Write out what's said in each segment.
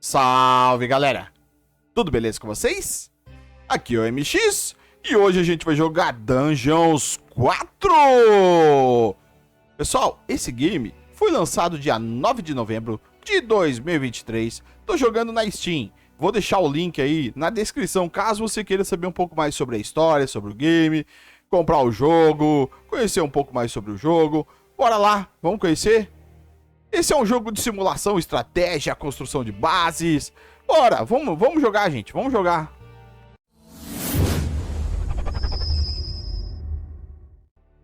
Salve, galera! Tudo beleza com vocês? Aqui é o MX e hoje a gente vai jogar Dungeons 4! Pessoal, esse game foi lançado dia 9 de novembro de 2023. Tô jogando na Steam. Vou deixar o link aí na descrição caso você queira saber um pouco mais sobre a história, sobre o game, comprar o jogo, conhecer um pouco mais sobre o jogo. Bora lá, vamos conhecer? Esse é um jogo de simulação, estratégia, construção de bases. Bora, vamos jogar, gente, vamos jogar.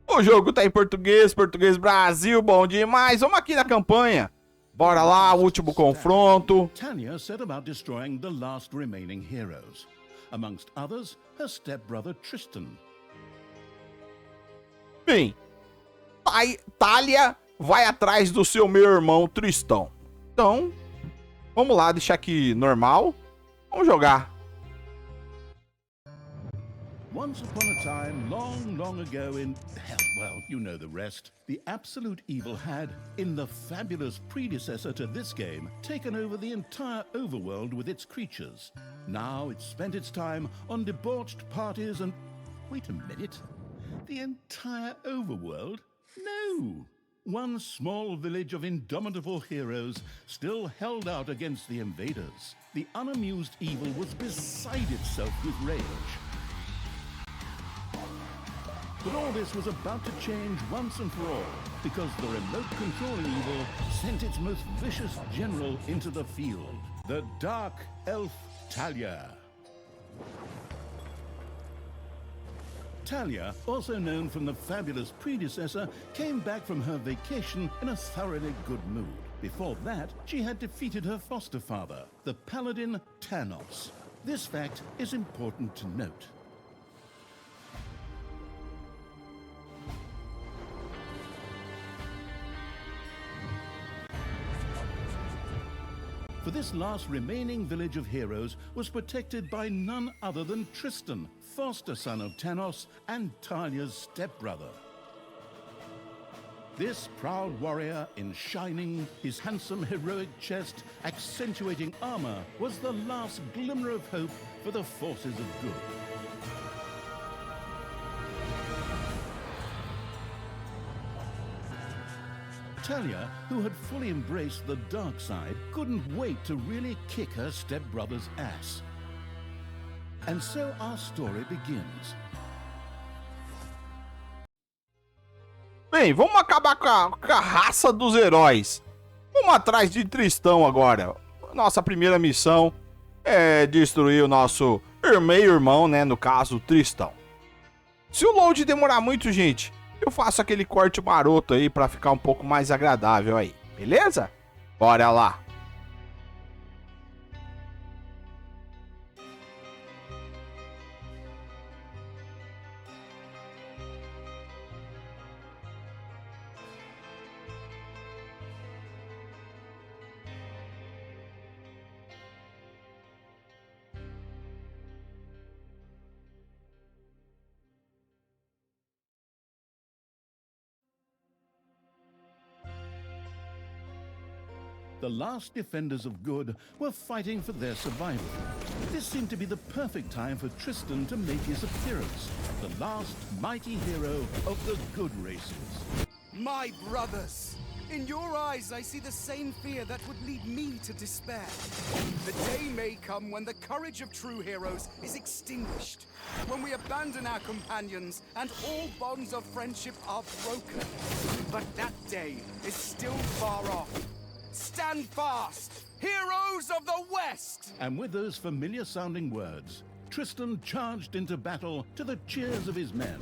O jogo tá em português Brasil, bom demais. Vamos aqui na campanha. Bora lá, último confronto. Thalya set about destroying the last remaining heroes. Amongst others, her stepbrother Tristan. Bem, Thalya vai atrás do seu meio-irmão Tristão. Então, vamos lá, deixar aqui normal. Vamos jogar. Once upon a time, long, long ago in... well, you know the rest. The absolute evil had, in the fabulous predecessor to this game, taken over the entire overworld with its creatures. Now it's spent its time on debauched parties and... Wait a minute. The entire overworld? No! One small village of indomitable heroes still held out against the invaders. The unamused evil was beside itself with rage. But all this was about to change once and for all, because the remote controlling evil sent its most vicious general into the field, the dark elf Thalya. Thalya, also known from the fabulous predecessor, came back from her vacation in a thoroughly good mood. Before that, she had defeated her foster father, the paladin Thanos. This fact is important to note. For this last remaining village of heroes was protected by none other than Tristan, foster son of Thanos and Thalya's stepbrother. This proud warrior in shining, his handsome heroic chest accentuating armor, was the last glimmer of hope for the forces of good. Thalya, who had fully embraced the dark side, couldn't wait to really kick her stepbrother's ass. And so our story begins. Bem, vamos acabar com a raça dos heróis. Vamos atrás de Tristão agora. Nossa primeira missão é destruir o nosso meio-irmão, né? No caso, Tristão. Se o load demorar muito, gente, eu faço aquele corte maroto aí pra ficar um pouco mais agradável aí, beleza? Bora lá! The last defenders of good were fighting for their survival. This seemed to be the perfect time for Tristan to make his appearance, the last mighty hero of the good races. My brothers! In your eyes, I see the same fear that would lead me to despair. The day may come when the courage of true heroes is extinguished, when we abandon our companions and all bonds of friendship are broken. But that day is still far off. Stand fast, heroes of the West! And with those familiar-sounding words, Tristan charged into battle to the cheers of his men.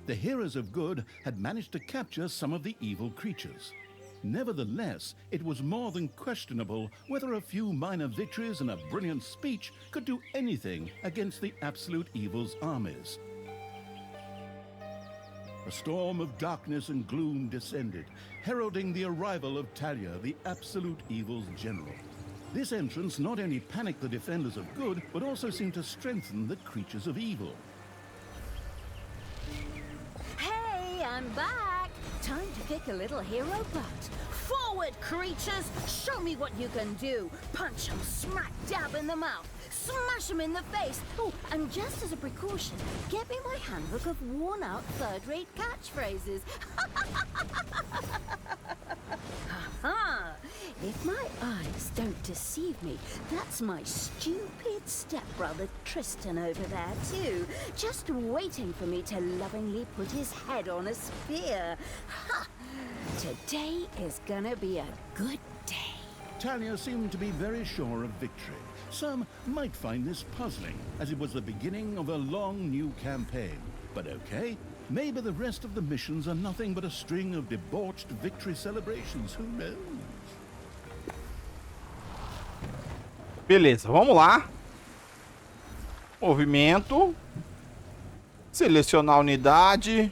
The heroes of good had managed to capture some of the evil creatures. Nevertheless, it was more than questionable whether a few minor victories and a brilliant speech could do anything against the absolute evil's armies. A storm of darkness and gloom descended, heralding the arrival of Thalya, the absolute evil's general. This entrance not only panicked the defenders of good, but also seemed to strengthen the creatures of evil. Hey, I'm back! Time to kick a little hero butt. Forward! Forward, creatures! Show me what you can do! Punch them smack dab in the mouth! Smash them in the face! Oh, and just as a precaution, get me my handbook of worn-out third-rate catchphrases! Ha-ha! If my eyes don't deceive me, that's my stupid stepbrother Tristan over there too, just waiting for me to lovingly put his head on a spear. Ha! Today is gonna be a good day. Thalya seemed to be very sure of victory. Some might find this puzzling, as it was the beginning of a long new campaign. But okay, maybe the rest of the missions are nothing but a string of debauched victory celebrations, who knows? Beleza, vamos lá. Movimento. Selecionar a unidade.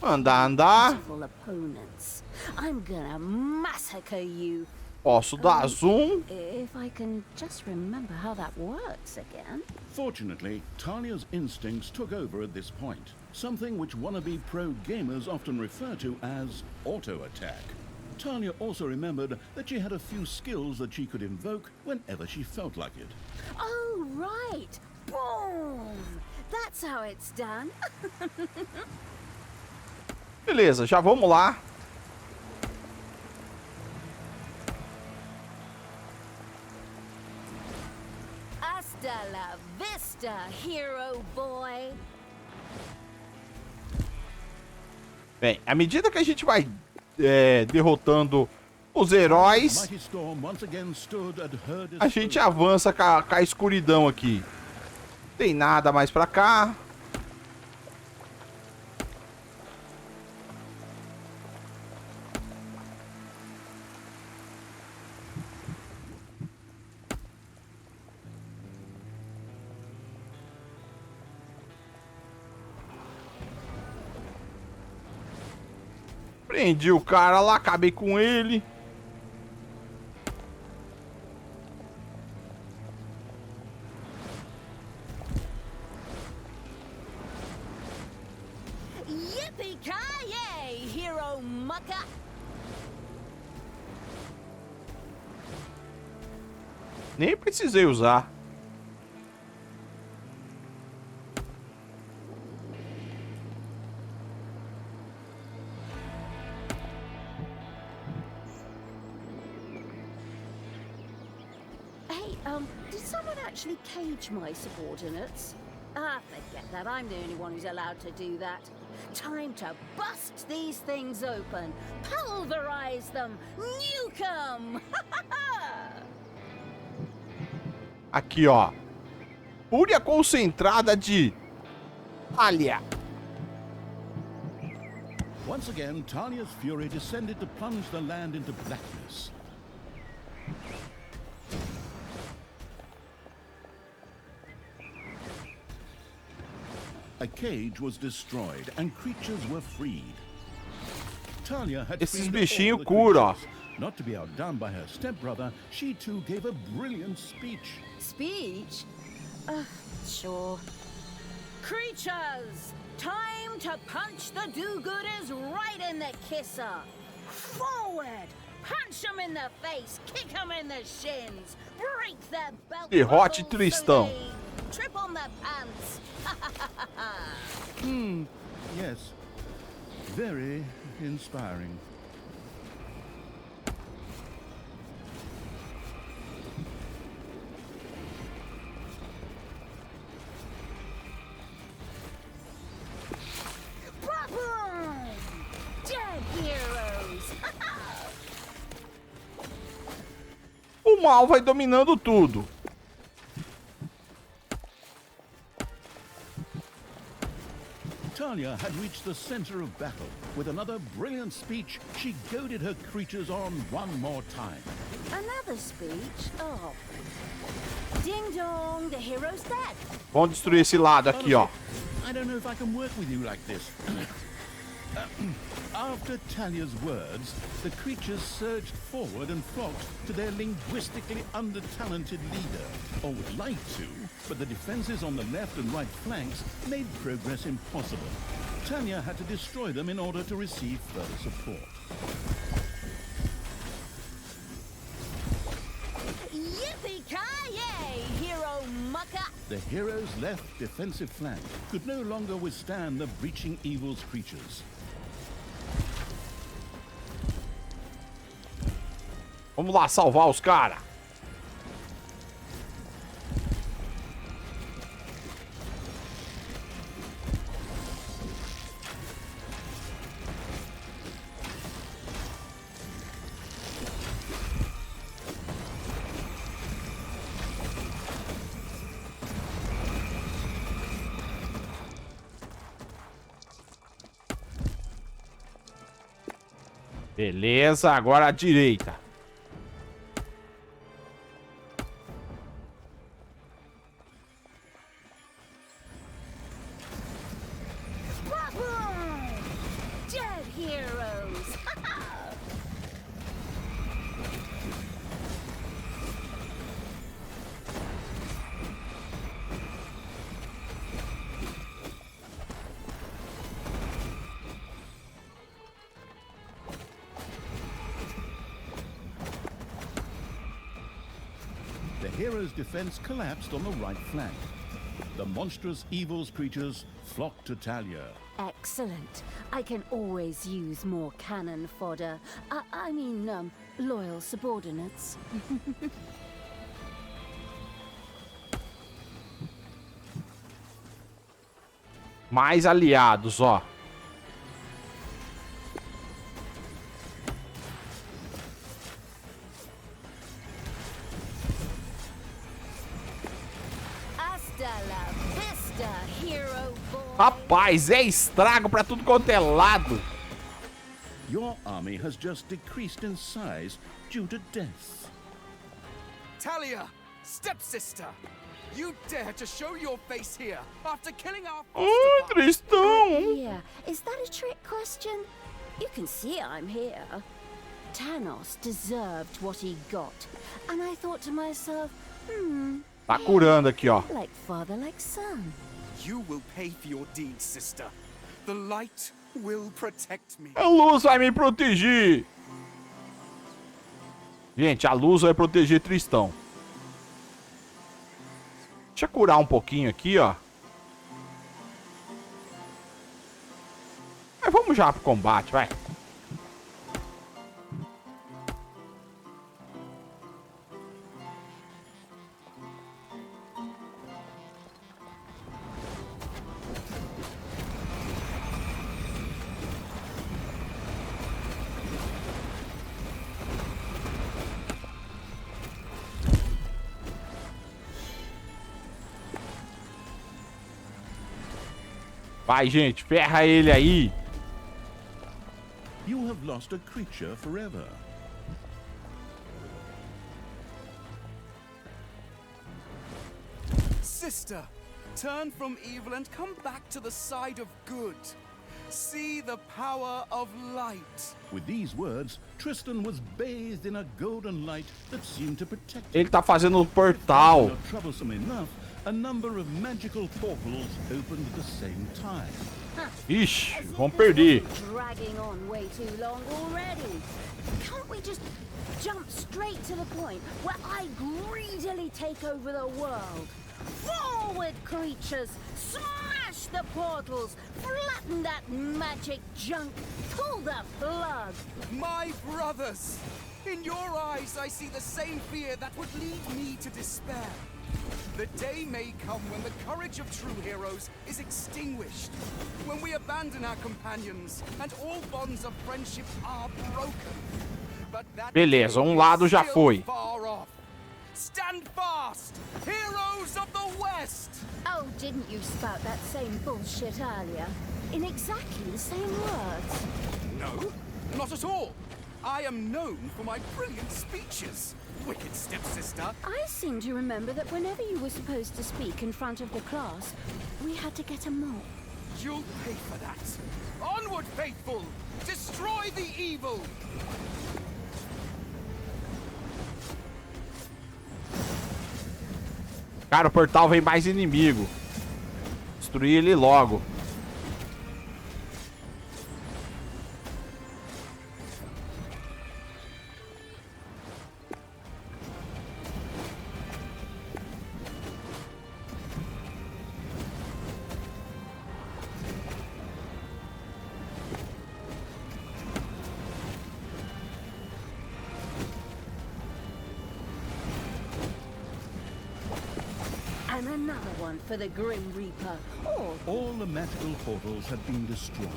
Andar. I'm gonna massacre you. Posso dar zoom. If I can just remember how that works again. Fortunately, Talia's instincts took over at this point, something which wannabe pro gamers often refer to as auto-attack. Thalya also remembered that she had a few skills that she could invoke whenever she felt like it. Oh, right. Boom! That's how it's done. Beleza, já vamos lá. Hasta la vista, hero boy. Bem, à medida que a gente vai derrotando os heróis, Mighty Storm once again stood at her a gente avança com a escuridão aqui. Tem nada mais pra cá. Prendi o cara lá, acabei com ele. Yippee-ki-yay, hero mucker! Nem precisei usar. Did someone actually cage my subordinates? Ah, forget that. I'm the only one who's allowed to do that. Time to bust these things open. Pulverize them. Nuke them. Aqui, ó. Fúria concentrada de Thalya. Once again, Talia's fury descended to plunge the land into blackness. A cage was destroyed and creatures were freed. Thalya had Esses freed bichinhos all the cura, ó. creatures. Not to be outdone by her stepbrother, she too gave a brilliant speech. Speech? Sure. Creatures! Time to punch the do-gooders right in the kisser! Forward! Punch them in the face! Kick them in the shins! Break their belt Derrote buckles Tristão. so they trip on their pants! Yes, very inspiring. Dead heroes! O mal vai dominando tudo. Thalya had reached the center of battle. With another brilliant speech, she goaded her creatures on one more time. Another speech? Oh. Ding dong, the hero's dead. Vamos destruir esse lado aqui, ó. I don't know if I can work with you like this. After Talia's words, the creatures surged forward and flocked to their linguistically under-talented leader, or would like to, but the defenses on the left and right flanks made progress impossible. Thalya had to destroy them in order to receive further support. Yippee-ki-yay, hero mucker! The hero's left defensive flank could no longer withstand the breaching evil's creatures. Vamos lá salvar os caras. Beleza, agora a direita. Dead heroes! The hero's defense collapsed on the right flank. The monstrous evil's creatures flocked to Thalya. Excellent. I can always use more cannon fodder. I mean, loyal subordinates. Mais aliados, ó. Hasta la vista, hero boy. Rapaz, é estrago pra tudo quanto é lado. Your army has just decreased in size due to death. Thalya, stepsister, you dare to show your face here after killing our Ai, foster Tristão. Yeah, is that a trick question? You can see I'm here. Thanos deserved what he got. And I thought to myself, Tá curando aqui, ó. like father, like son. You will pay for your deeds, sister. The light will protect me. A luz vai me proteger. Gente, a luz vai proteger Tristão. Deixa eu curar um pouquinho aqui, ó. Mas vamos já pro combate, vai. Vai, gente, ferra ele aí. You have lost a creature forever. Sister, turn from evil and come back to the side of good. See the power of light. With these words, Tristan was bathed in a golden light that seemed to protect Ele tá fazendo um portal. Not troublesome enough, a number of magical portals opened at the same time. Ixi, vamos perder. Dragging on way too long already. Can't we just jump straight to the point where I greedily take over the world? Forward, creatures! Smash the portals! Flatten that magic junk! Pull the plug! My brothers! In your eyes, I see the same fear that would lead me to despair. The day may come when the courage of true heroes is extinguished, when we abandon our companions and all bonds of friendship are broken. But that Beleza, day lado is já still foi. far off. Stand fast, heroes of the West! Oh, didn't you spout that same bullshit earlier? In exactly the same words. No, not at all. I am known for my brilliant speeches, wicked stepsister. I seem to remember that whenever you were supposed to speak in front of the class, we had to get a mop. You'll pay for that. Onward, faithful! Destroy the evil! Cara, o portal vem mais inimigo. Destruir ele logo. another one for the Grim Reaper. Or All the magical portals had been destroyed,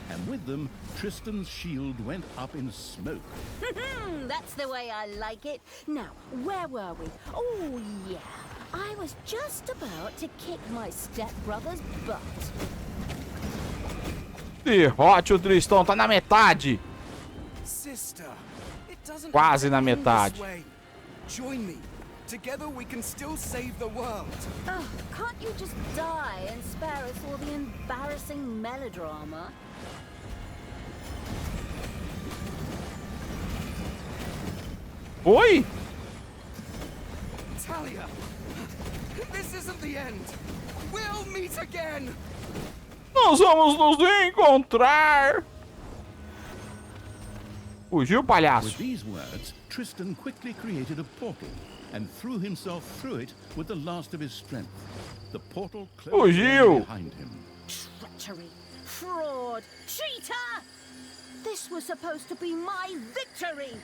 and with them, Tristan's shield went up in smoke. that's the way I like it. Now, where were we? Oh, yeah. I was just about to kick my stepbrother's butt. Derrote o Tristão, tá na metade. Sister, it doesn't Quase na have to end metade. this way. Join me. Together we can still save the world. Oh, can't you just die and spare us all the embarrassing melodrama? Oi? Thalya, this isn't the end. We'll meet again. Nós vamos nos encontrar. Fugiu, palhaço. With these words, Tristan quickly created a portal and threw himself through it with the last of his strength. The portal closed Fugiu. behind him. Treachery, fraud, cheater! This was supposed to be my victory!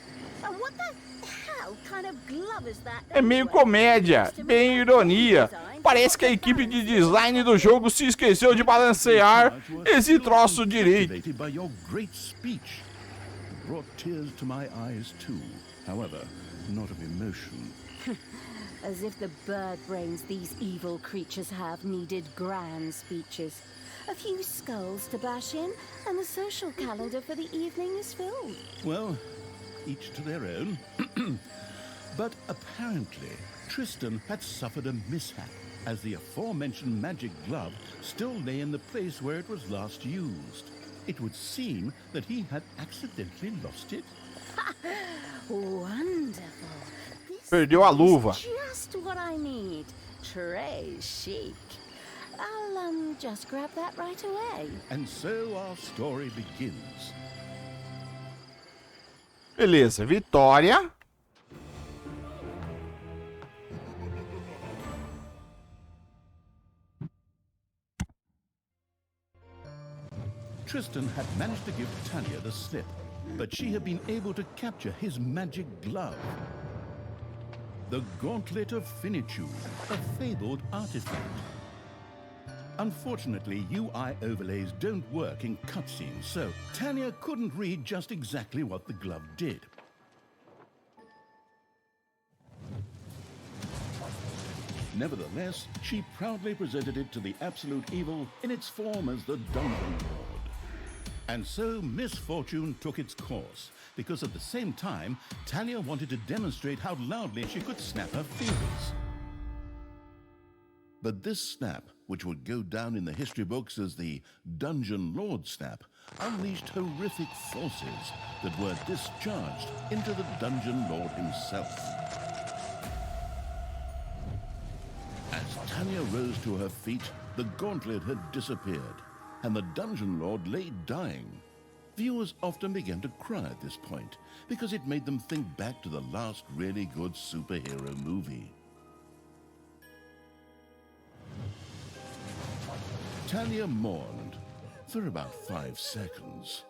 And what the hell kind of glove is that? É meio anyway? comédia, Used to be bem my ironia. design, Parece que a equipe de design do jogo se esqueceu de balancear esse troço direito. Captivated by your great speech. Brought tears to my eyes too. However, not of emotion. As if the bird brains these evil creatures have needed grand speeches. A few skulls to bash in, and the social calendar for the evening is filled. Well, each to their own. But apparently, Tristan had suffered a mishap, as the aforementioned magic glove still lay in the place where it was last used. It would seem that he had accidentally lost it. Wonderful. This Perdeu a luva. is just what I need. Très chic. I'll just grab that right away. And so our story begins. Beleza, vitória. Tristan had managed to give Thalya the slip, but she had been able to capture his magic glove. The Gauntlet of Finitude, a fabled artifact. Unfortunately, UI overlays don't work in cutscenes, so Thalya couldn't read just exactly what the glove did. Nevertheless, she proudly presented it to the Absolute Evil in its form as the Dungeon Lord. And so misfortune took its course, because at the same time, Thalya wanted to demonstrate how loudly she could snap her fingers. But this snap, which would go down in the history books as the Dungeon Lord snap, unleashed horrific forces that were discharged into the Dungeon Lord himself. As Thalya rose to her feet, the gauntlet had disappeared, and the Dungeon Lord lay dying. Viewers often began to cry at this point, because it made them think back to the last really good superhero movie. Thalya mourned for about 5 seconds.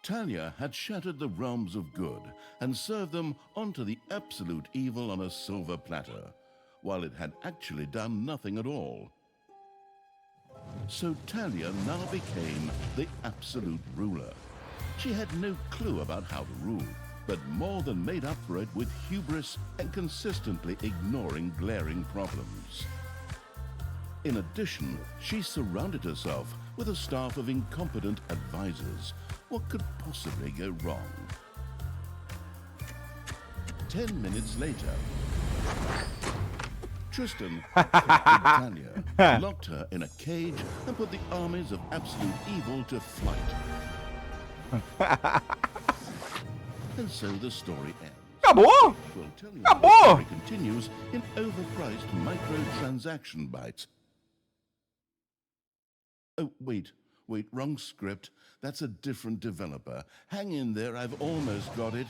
Thalya had shattered the realms of good and served them onto the absolute evil on a silver platter, while it had actually done nothing at all. So Thalya now became the absolute ruler. She had no clue about how to rule, but more than made up for it with hubris and consistently ignoring glaring problems. In addition, she surrounded herself with a staff of incompetent advisors. What could possibly go wrong? 10 minutes later, Tristan captured Thalya, locked her in a cage, and put the armies of absolute evil to flight. And so the story ends. Acabou? We'll tell you Acabou! how the story continues in overpriced microtransaction bytes. Oh, wait, wrong script. That's a different developer. Hang in there, I've almost got it.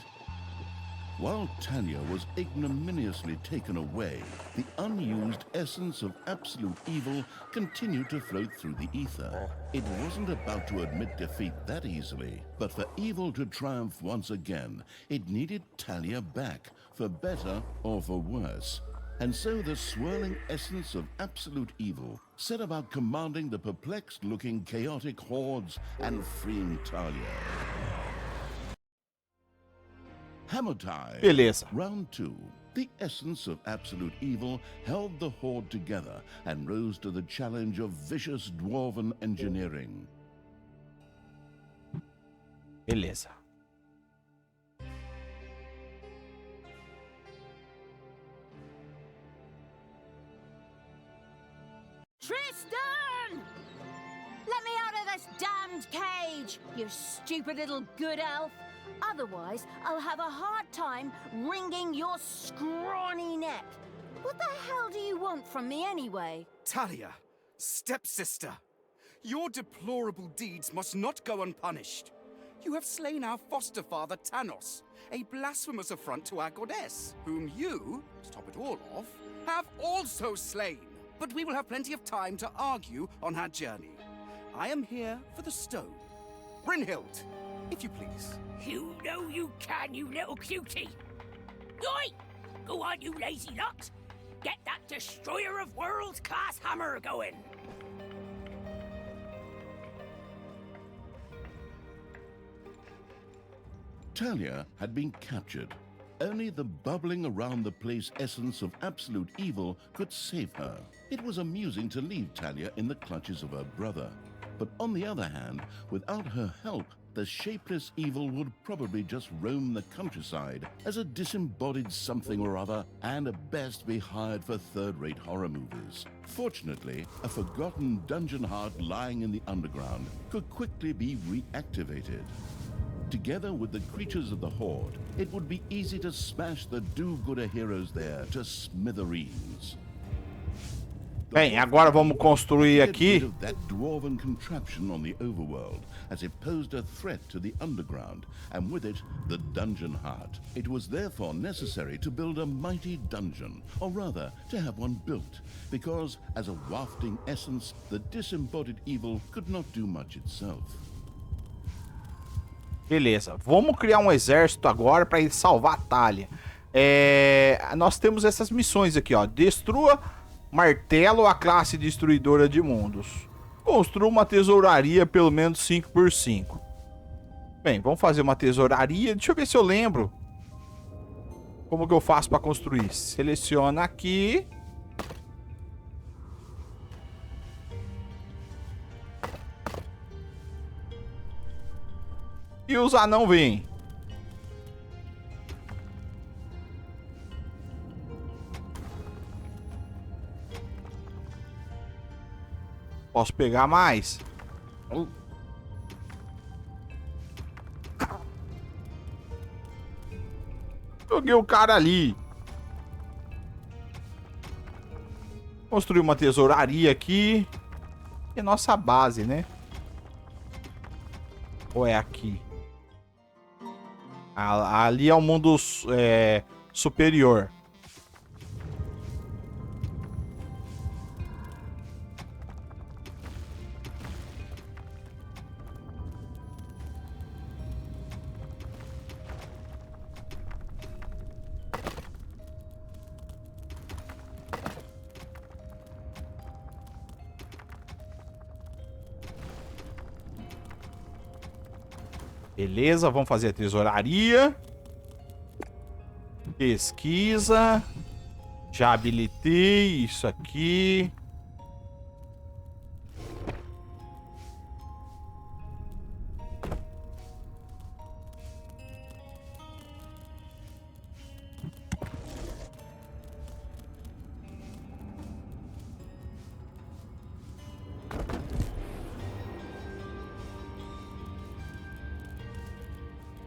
While Thalya was ignominiously taken away, the unused essence of absolute evil continued to float through the ether. It wasn't about to admit defeat that easily, but for evil to triumph once again, it needed Thalya back, for better or for worse. And so the swirling essence of absolute evil set about commanding the perplexed-looking chaotic hordes and freeing Thalya. Hammer time. Beleza. Round 2. The essence of absolute evil held the horde together and rose to the challenge of vicious dwarven engineering. Beleza. Tristan! Let me out of this damned cage, you stupid little good elf. Otherwise, I'll have a hard time wringing your scrawny neck. What the hell do you want from me anyway? Thalya, stepsister, your deplorable deeds must not go unpunished. You have slain our foster father Thanos, a blasphemous affront to our goddess, whom you, to top it all off, have also slain. But we will have plenty of time to argue on our journey. I am here for the stone. Brynhild, if you please. You know you can, you little cutie. Oi! Go on, you lazy lot. Get that destroyer of worlds class hammer going. Thalya had been captured. Only the bubbling around the place essence of absolute evil could save her. It was amusing to leave Thalya in the clutches of her brother. But on the other hand, without her help, the shapeless evil would probably just roam the countryside as a disembodied something or other and at best be hired for third-rate horror movies. Fortunately, a forgotten dungeon heart lying in the underground could quickly be reactivated. Together with the creatures of the Horde, it would be easy to smash the do-gooder heroes there to smithereens. Bem, agora vamos construir aqui. That dwarven contraption on the overworld, as it posed a threat to the underground, and with it, the dungeon heart. It was therefore necessary to build a mighty dungeon, or rather, to have one built, because as a wafting essence, the disembodied evil could not do much itself. Beleza, vamos criar um exército agora para ir salvar a Thalya. Nós temos essas missões aqui, ó. Destrua martelo, a classe destruidora de mundos. Construa uma tesouraria pelo menos 5x5. Bem, vamos fazer uma tesouraria. Deixa eu ver se eu lembro como que eu faço para construir. Seleciona aqui. E os anão vêm. Posso pegar mais? Joguei o cara ali. Construir uma tesouraria aqui. E nossa base, né? Ou é aqui? Ali é o mundo superior. Beleza, vamos fazer a tesouraria. Pesquisa. Já habilitei isso aqui.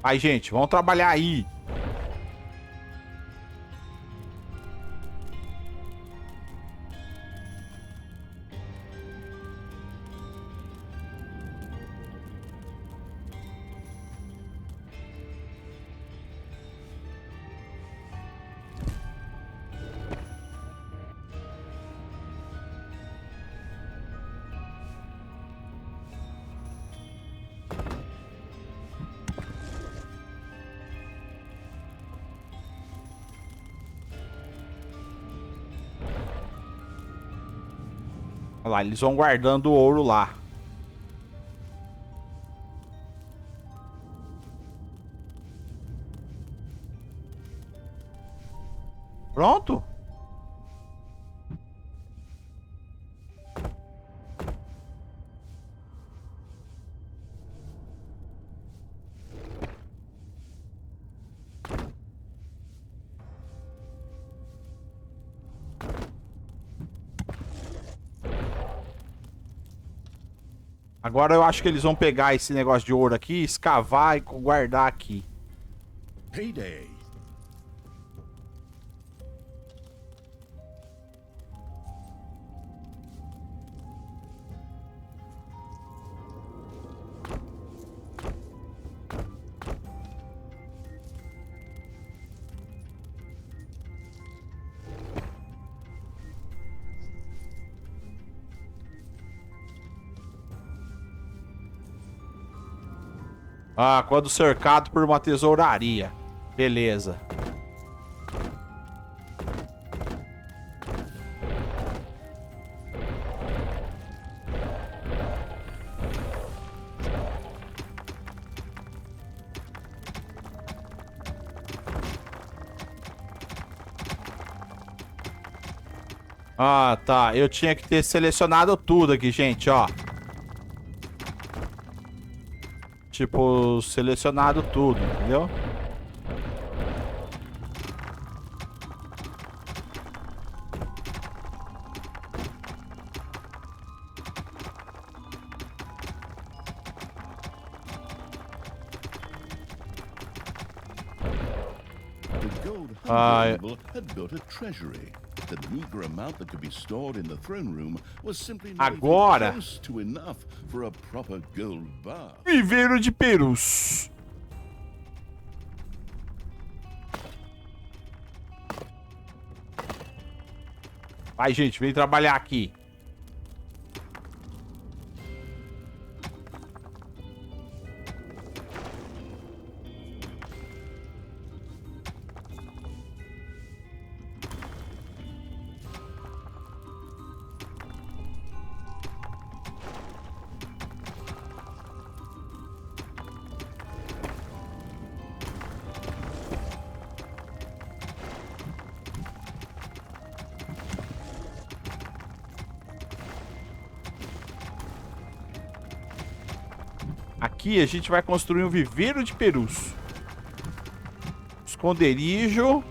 Aí, gente, vamos trabalhar aí. Olha lá, eles vão guardando o ouro lá. Pronto? Agora eu acho que eles vão pegar esse negócio de ouro aqui, escavar e guardar aqui. Payday. Ah, quando cercado por uma tesouraria. Beleza. Ah, tá. Eu tinha que ter selecionado tudo aqui, gente, ó. Tipo, selecionado tudo, entendeu? The gold I- hunter had built a treasury. The meager amount that could be stored in the throne room was simply not even Agora. close to enough for a proper gold bar. Viveiro de perus. Vai, gente, vem trabalhar aqui. Aqui a gente vai construir um viveiro de perus. Esconderijo.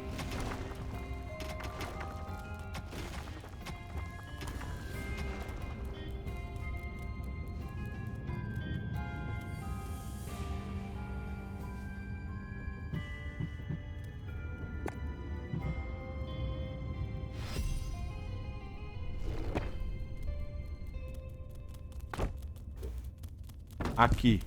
Aqui.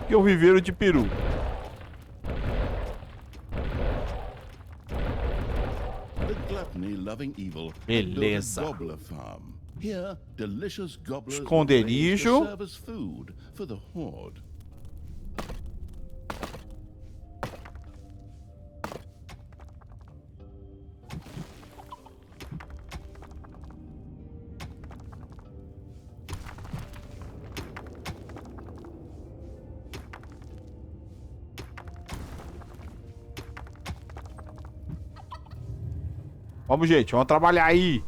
Aqui é o viveiro de peru. The gluttony-loving evil had built a Beleza. gobbler farm. Here, delicious gobblers were raised Esconderijo. to serve as food for the horde. Vamos, gente, vamos trabalhar aí.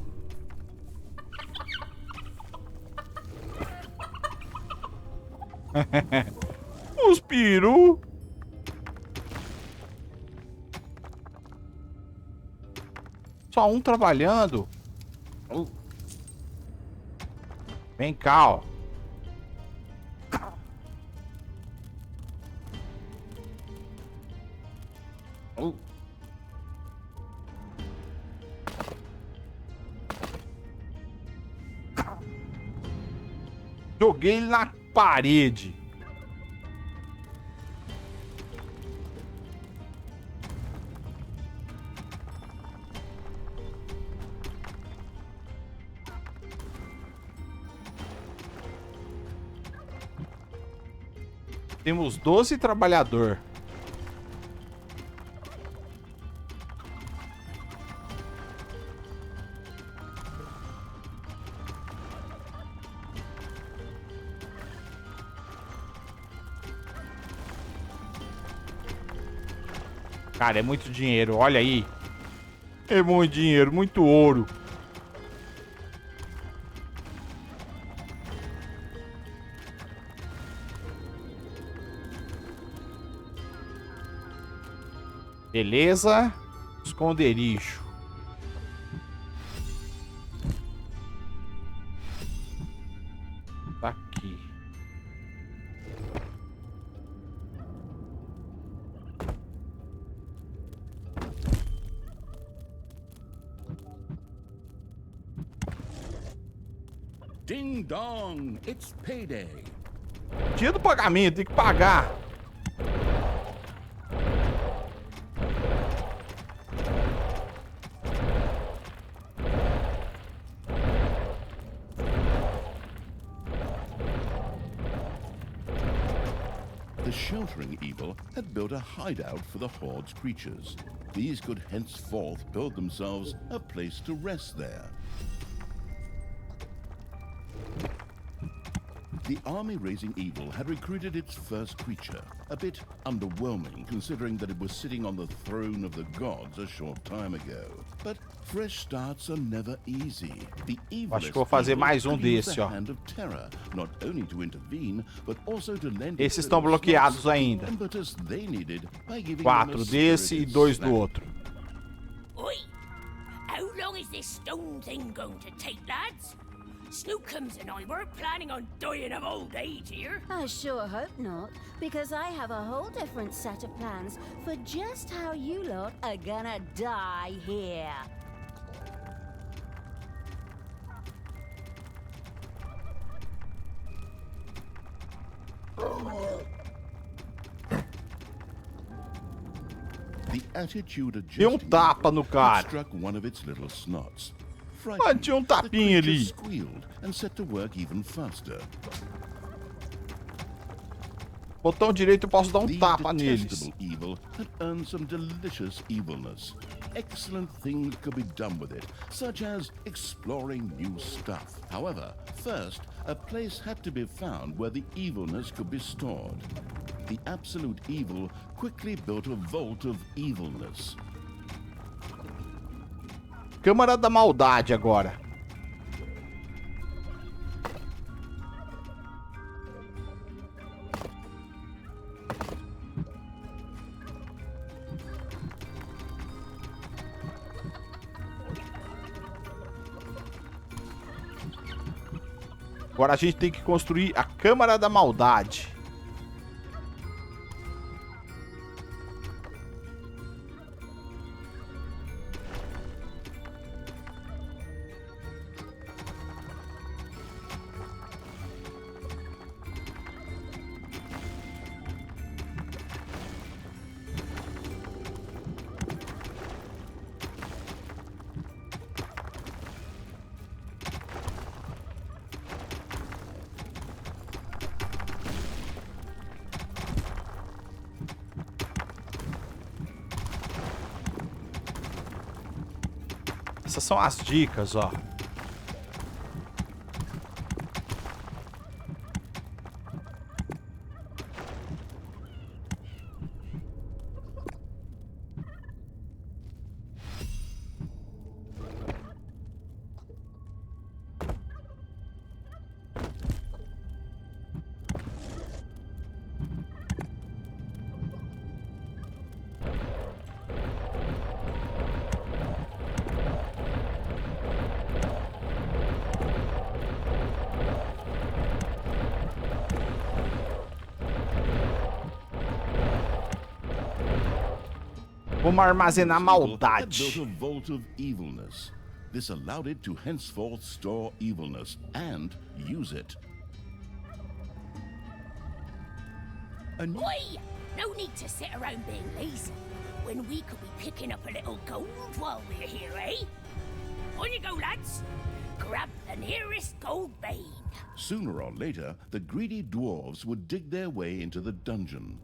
Os peru. Só um trabalhando. Vem cá, ó. Joguei ele na parede. Temos 12 trabalhador. Cara, é muito dinheiro, olha aí. É muito dinheiro, muito ouro. Beleza. Esconderijo. Tá aqui. Ding dong, it's payday. Dia do pagamento, tem que pagar. The sheltering evil had built a hideout for the horde's creatures. These could henceforth build themselves a place to rest there. The army-raising evil had recruited its first creature, a bit underwhelming considering that it was sitting on the throne of the gods a short time ago. But fresh starts are never easy. The Acho que vou fazer mais desse, ó. hand of terror, not only to intervene, but also to lend Esses estão bloqueados ainda. impetus they needed by giving them 4 a desse e spirited 2 do slap. outro. Oi! How long is this stone thing going to take, lads? Snookums and I weren't planning on dying of old age here. I sure hope not, because I have a whole different set of plans for just how you lot are gonna die here. The attitude Deu adjusting tapa no evil cara. had struck one of its little snots. Mas tinha tapinha the creature ali. squealed and set to work even faster. Botão direito eu posso dar The tapa neles. detestable evil had earned some delicious evilness. Excellent things could be done with it, such as exploring new stuff. However, first, a place had to be found where the evilness could be stored. The absolute evil quickly built a vault of evilness. Câmara da Maldade agora. Agora a gente tem que construir a Câmara da Maldade. Essas são as dicas, ó. Vamos armazenar maldade. Had built a vault of evilness. This allowed it to henceforth store evilness and use it. Oi! No need to sit around being lazy when we could be picking up a little gold while we're here, eh? On you go, lads. Grab the nearest gold vein. Sooner or later, the greedy dwarves would dig their way into the dungeon.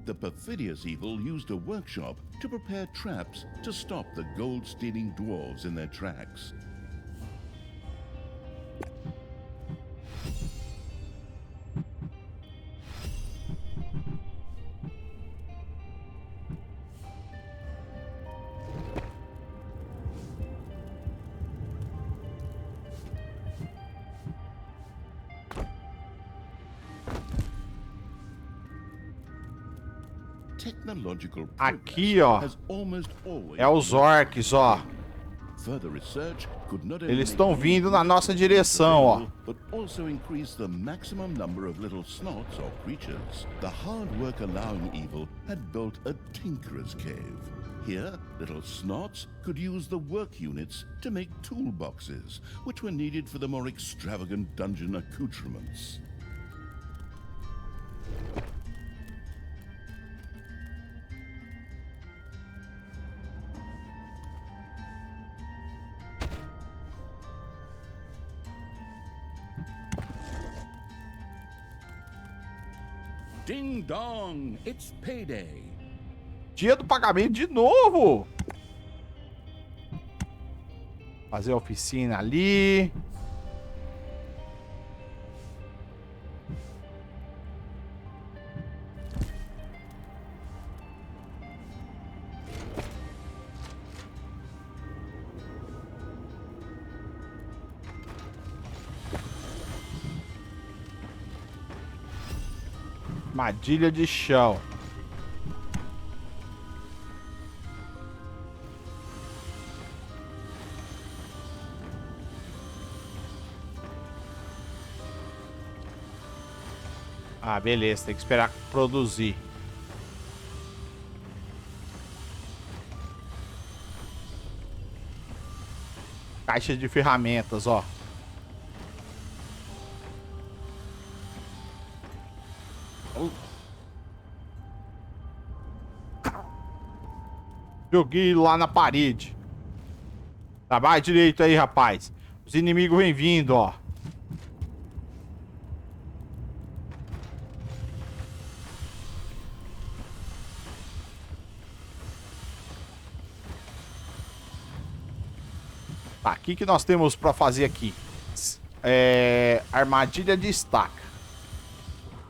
The perfidious evil used a workshop to prepare traps to stop the gold-stealing dwarves in their tracks. technological Aqui, ó, progress has almost always é os orcs, ó. Further research could not only Eles make estão vindo na nossa direção, ó. but also increase the maximum number of little snots or creatures. The hard work allowing evil had built a tinkerer's cave. Here, little snots could use the work units to make toolboxes, which were needed for the more extravagant dungeon accoutrements. Ding dong, it's payday. Dia do pagamento de novo. Fazer a oficina ali. Armadilha de chão. Ah, beleza. Tem que esperar produzir. Caixa de ferramentas, ó. Joguei lá na parede. Trabalha direito aí, rapaz. Os inimigos vêm vindo, ó. Tá, o que nós temos pra fazer aqui? Armadilha de estaca.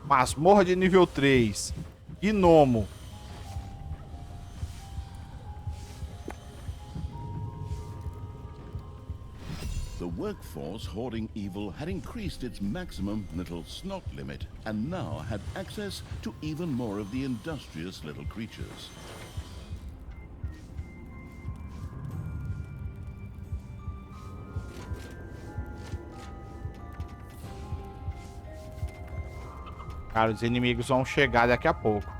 Masmorra de nível 3. Gnomo. The workforce hoarding evil had increased its maximum little snot limit and now had access to even more of the industrious little creatures. Cara, os inimigos vão chegar daqui a pouco.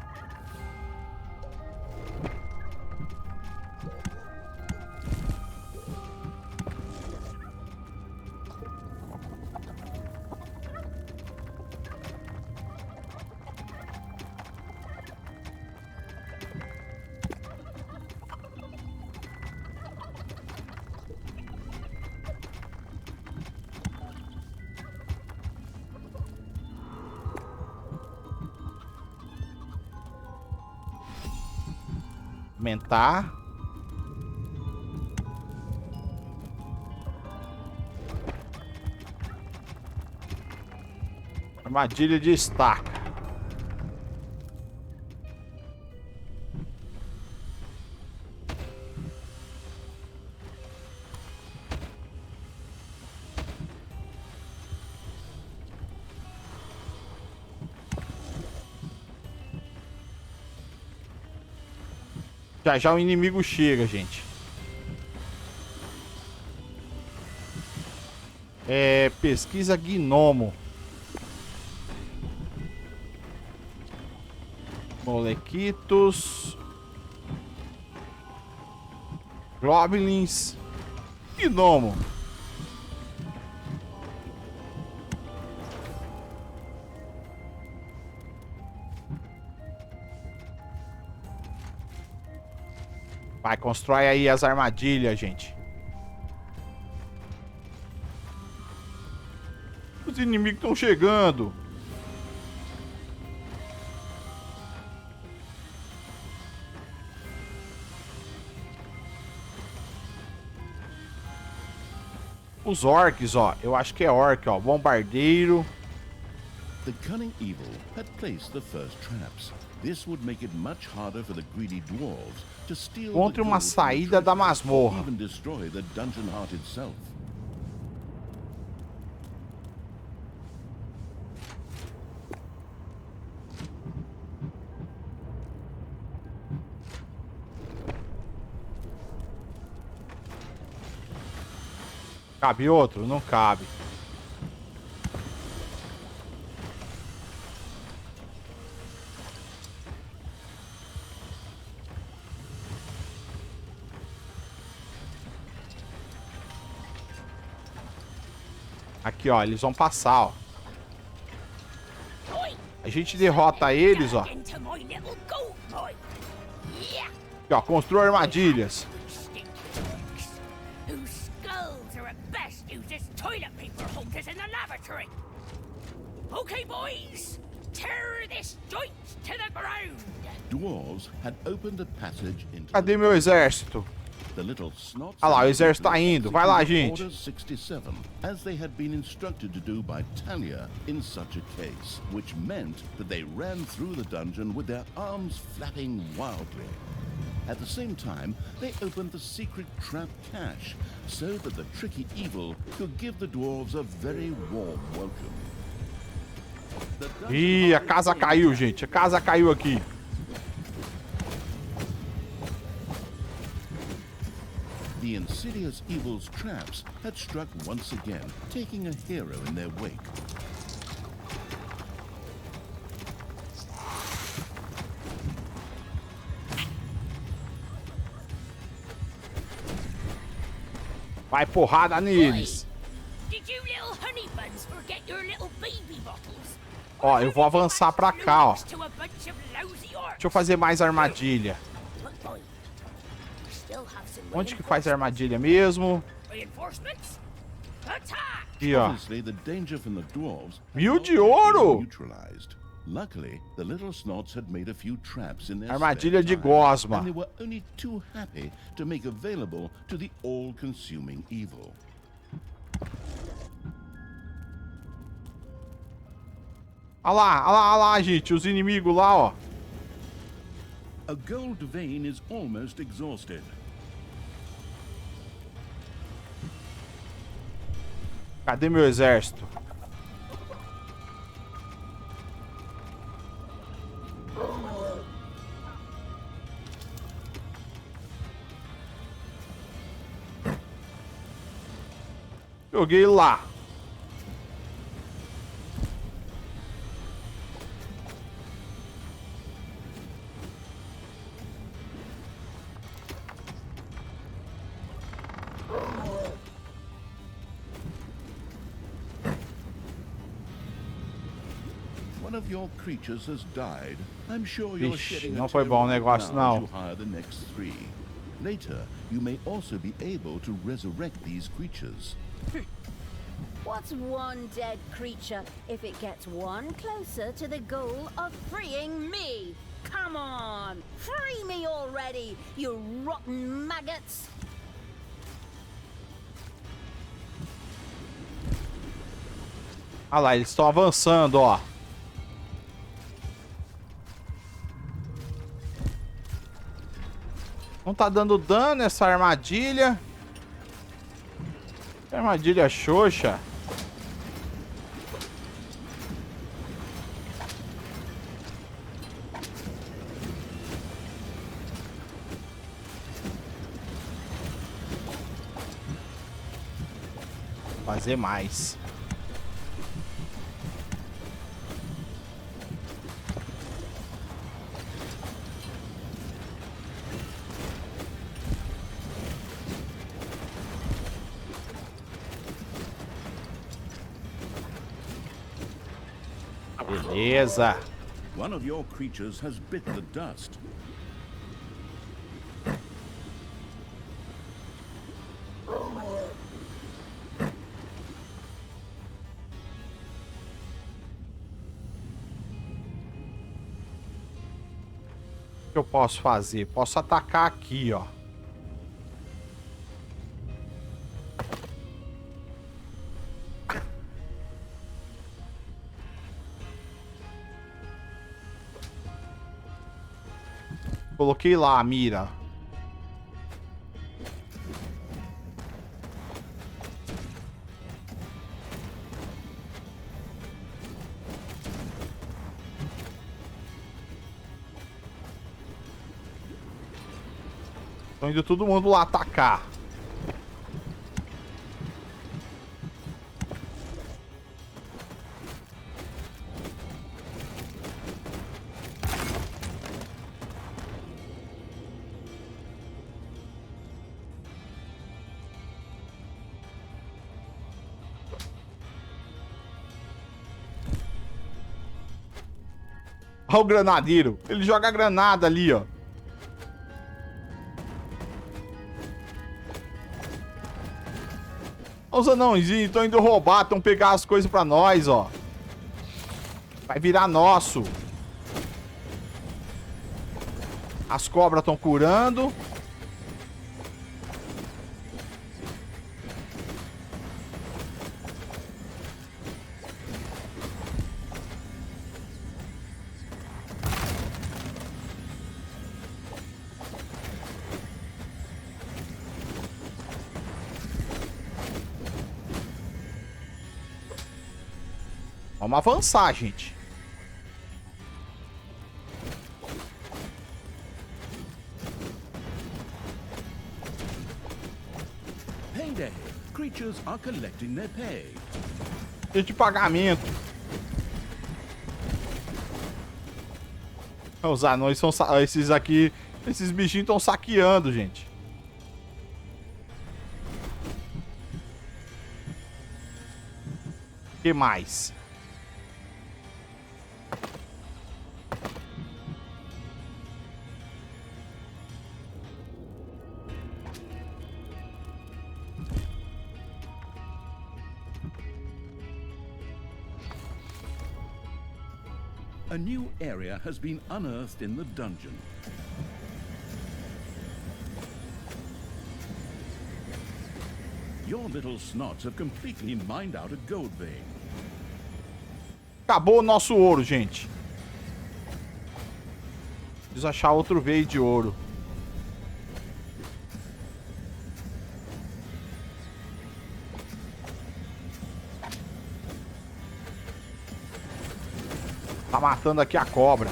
Aumentar. Armadilha de estaca. Já já o inimigo chega, gente. Pesquisa gnomo. Molequitos. Goblins. Gnomo. Vai, constrói aí as armadilhas, gente. Os inimigos estão chegando. Os orcs, ó. Eu acho que é orc, ó. Bombardeiro. The cunning evil had placed the first traps. This would make it much harder for the greedy dwarves to steal Encontre uma saída da masmorra. even destroy the dungeon heart itself. Cabe outro? Não cabe. Aqui, ó, eles vão passar, ó. A gente derrota eles, ó. Aqui, ó, construa armadilhas. Okay, boys, tear this joint to the ground. Dwarves had opened a passage into Cadê meu exército? the little snots. Olha lá, o exército tá indo. Vai lá, gente. Order 67, as they had been instructed to do by Thalya in such a case, which meant that they ran through the dungeon with their arms flapping wildly. At the same time, they opened the secret trap cache so that the tricky evil could give the dwarves a very warm welcome. Ih, a casa caiu, gente. A casa caiu aqui. The insidious evil's traps had struck once again, taking a hero in their wake. Vai porrada neles. Did you little honey buns forget your little baby bottles? Ó, eu vou avançar pra cá, ó. To a bunch of lousy orcs? Deixa eu fazer mais armadilha. Look, boy, still have some Onde que faz a armadilha mesmo? reinforcements? Attack! Aqui, ó. Obviously, the danger from the dwarves had 1000 not de yet ouro! been neutralized. Luckily, the little snots had made a few traps in their Armadilha spare de time, gosma. and they were only too happy to make available to the all-consuming evil. Olha lá, olha lá, olha lá, gente. Os inimigos lá, ó. A gold vein is almost exhausted. Cadê meu exército? Joguei lá. One of your creatures has died. I'm sure you're Vixe, shedding não a foi bom o tear negócio, now as não. you hire the next 3. Later, you may also be able to resurrect these creatures. What's one dead creature if it gets one closer to the goal of freeing me? Come on! Free me already, you rotten maggots! Olha lá, eles estão avançando, ó. Não tá dando dano essa armadilha. Que armadilha xoxa. Vou fazer mais. Beleza. One of your creatures has bit the dust. O que eu posso fazer? Posso atacar aqui, ó. Coloquei lá a mira. Tô indo todo mundo lá atacar. Olha o granadeiro. Ele joga granada ali, ó. Os anãozinhos estão indo roubar, estão pegar as coisas pra nós, ó. Vai virar nosso. As cobras estão curando. Vamos avançar, gente. Payday. Creatures are collecting their pay. Dia de pagamento. Os anões são... Esses aqui... Esses bichinhos estão saqueando, gente. O que mais? A new area has been unearthed in the dungeon. Your little snots have completely mined out a gold vein. Acabou o nosso ouro, gente. Preciso achar outro veio de ouro. Tá matando aqui a cobra.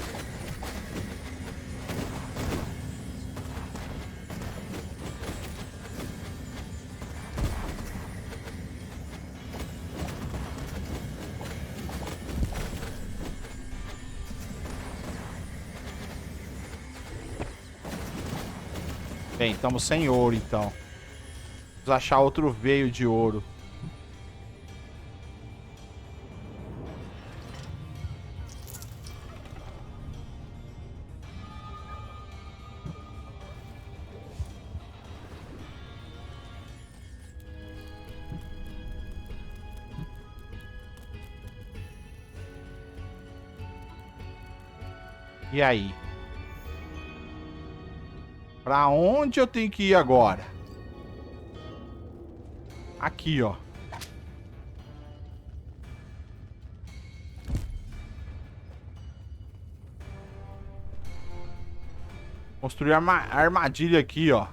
Bem, estamos sem ouro, então. Preciso achar outro veio de ouro. E aí? Pra onde eu tenho que ir agora? Aqui, ó. Construir a armadilha aqui, ó.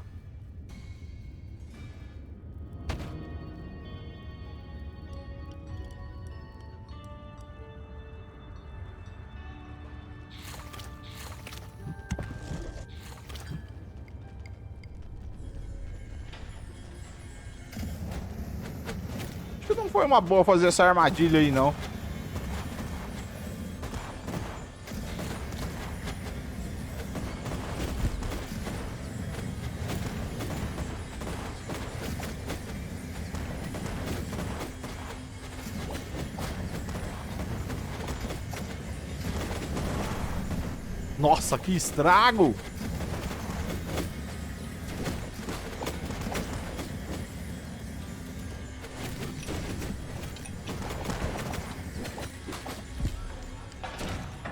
Não foi uma boa fazer essa armadilha aí, não. Nossa, que estrago!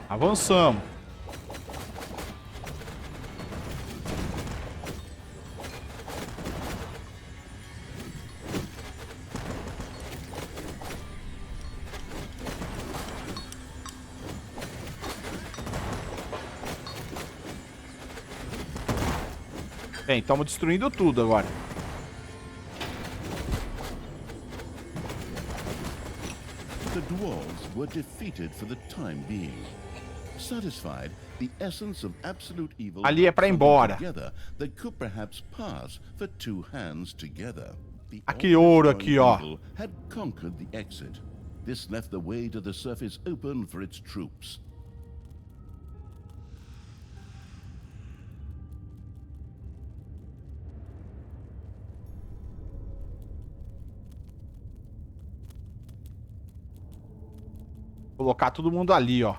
Avançamos. Bem, estamos destruindo tudo agora. The dwarves were defeated for the time being. Satisfied, the essence of absolute evil Ali é pra ir embora. together that could perhaps pass for two hands together. The Aqui ouro aqui, ó. evil had conquered the exit. This left the way to the surface open for its troops. Colocar todo mundo ali, ó.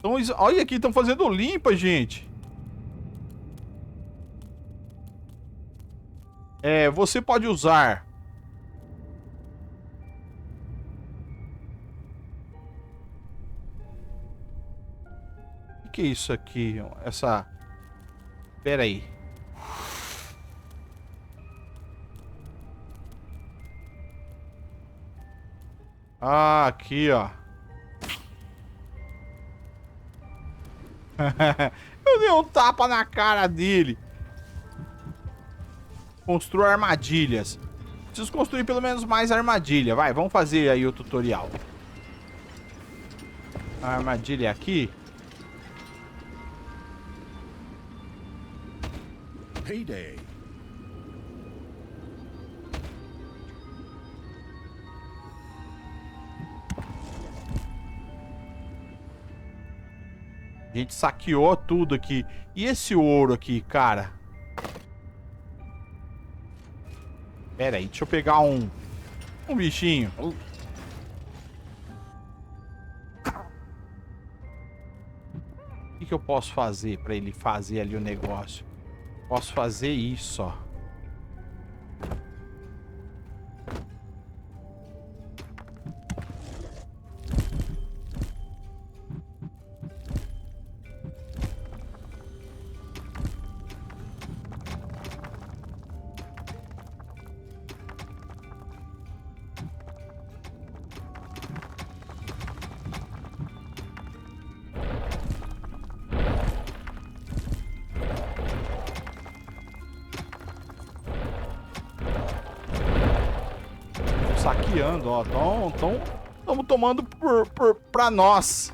Então, olha aqui, estão fazendo limpa, gente. Você pode usar... O que é isso aqui? Essa... Pera aí. Ah, aqui, ó. Eu dei um tapa na cara dele. Construa armadilhas. Preciso construir pelo menos mais armadilha. Vai, vamos fazer aí o tutorial. A armadilha é aqui. Payday. A gente saqueou tudo aqui. E esse ouro aqui, cara? Pera aí, deixa eu pegar um bichinho. O que eu posso fazer pra ele fazer ali o negócio? Posso fazer isso, ó. Saqueando, ó. Estamos tomando pra nós.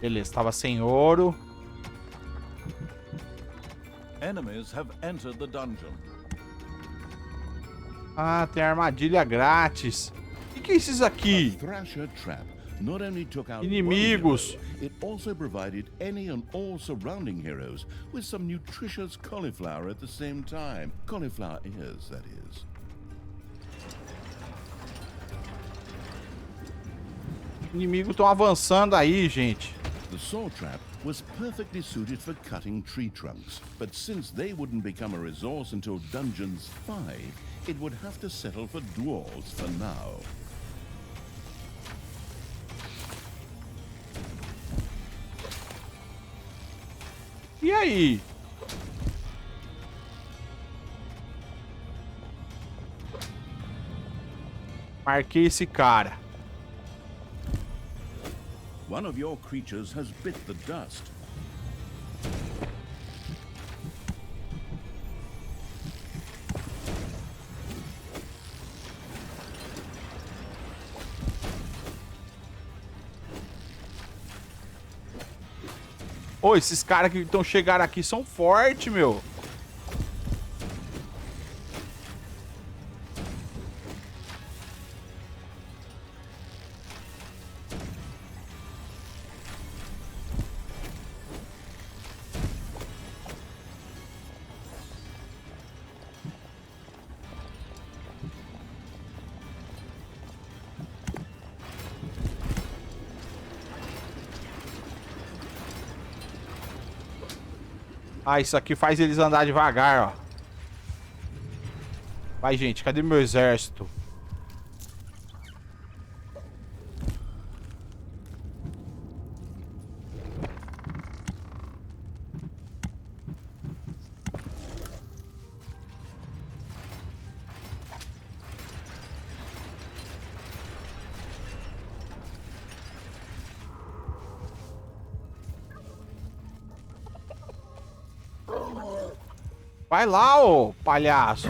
Beleza, estava sem ouro. Enemies have entered the dungeon. Ah, tem armadilha grátis. O que é esses aqui? Thrasher trap not only took out Inimigos. one hero, it also provided any and all surrounding heroes with some nutritious cauliflower at the same time. Cauliflower ears, that is. Inimigos estão avançando aí, gente. The saw trap was perfectly suited for cutting tree trunks, but since they wouldn't become a resource until Dungeons 5, it would have to settle for dwarves for now. E aí? Marquei esse cara. One of your creatures has bit the dust. Ô, esses caras que estão chegando aqui são fortes, meu. Ah, isso aqui faz eles andar devagar, ó. Vai, gente, cadê meu exército? Vai lá, ô palhaço.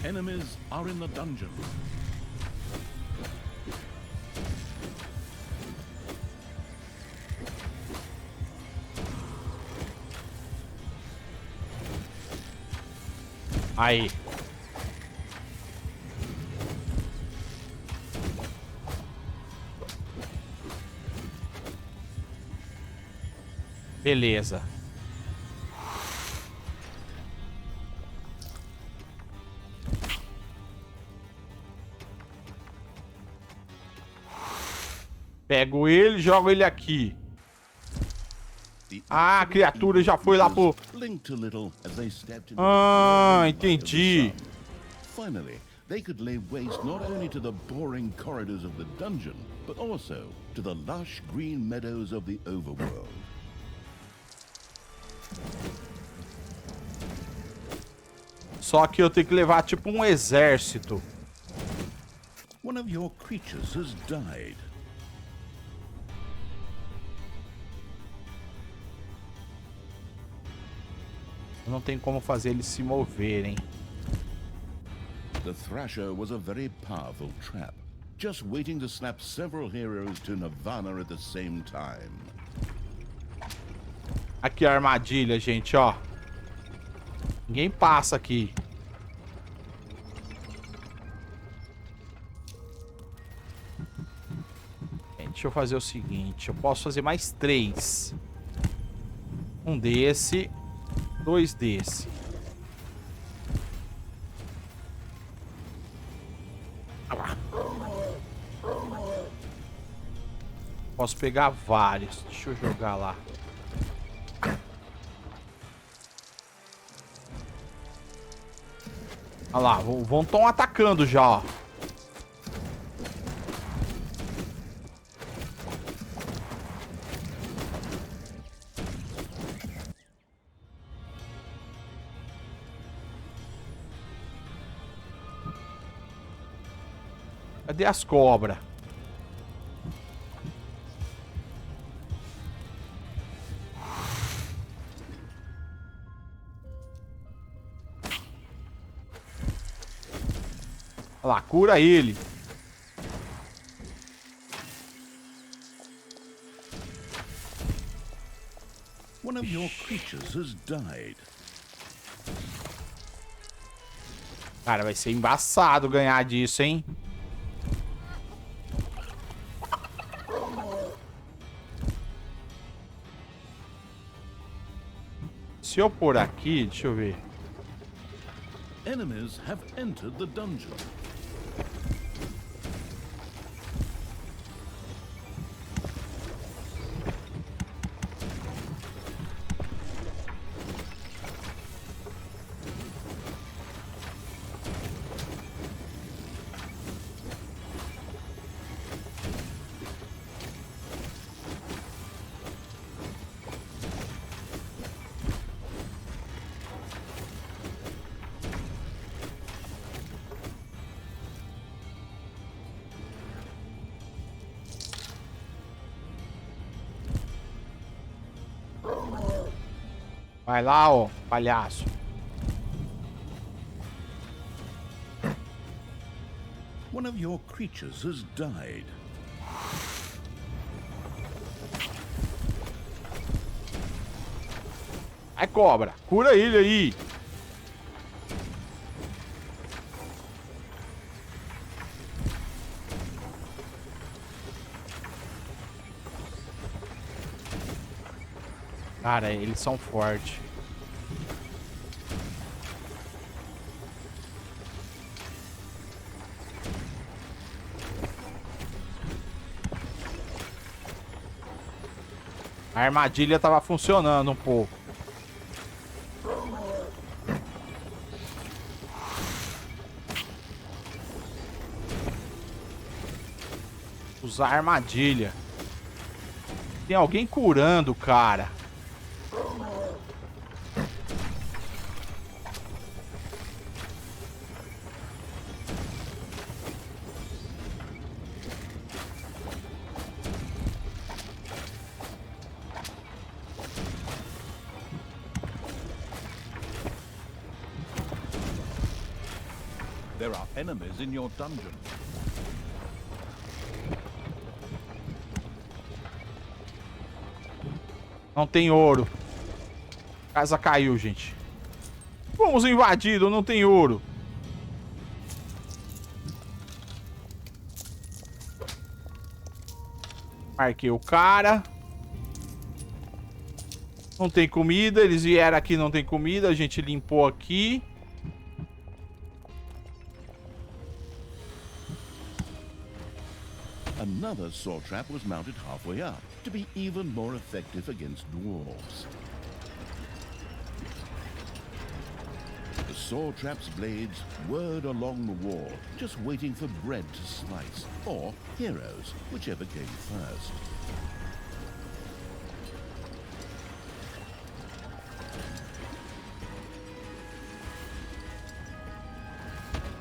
Enemies are in the dungeon. Aí. Beleza. Pego ele e jogo ele aqui. Ah, a criatura já foi lá pro... Ah, entendi. Finally, they could lay waste not only to the boring corridors of the dungeon, but also to the lush green meadows of the overworld. Só que eu tenho que levar tipo um exército. One of your creatures has died. Não tem como fazer eles se moverem. The Thrasher was a very powerful trap, just waiting to snap several heroes to Nirvana at the same time. Aqui a armadilha, gente, ó. Ninguém passa aqui. Deixa eu fazer o seguinte. Eu posso fazer mais 3. Um desse. 2 desse. Posso pegar vários. Deixa eu jogar lá. Olha lá, tão atacando já, ó. Cadê as cobras? Olha lá, cura ele. One of your creatures has died. Cara, vai ser embaçado ganhar disso, hein? Se eu pôr aqui, deixa eu ver. Enemies have entered the dungeon. Vai lá, ó, palhaço. One of your creatures has died. Ai, cobra, cura ele aí. Cara, eles são fortes. A armadilha tava funcionando um pouco. Usar armadilha. Tem alguém curando, cara. There are enemies in your dungeon. Não tem ouro. A casa caiu, gente. Fomos invadidos, não tem ouro. Marquei o cara. Não tem comida, eles vieram aqui, não tem comida, a gente limpou aqui. Another saw trap was mounted halfway up to be even more effective against dwarves. The saw trap's blades whirred along the wall, just waiting for bread to slice, or heroes, whichever came first.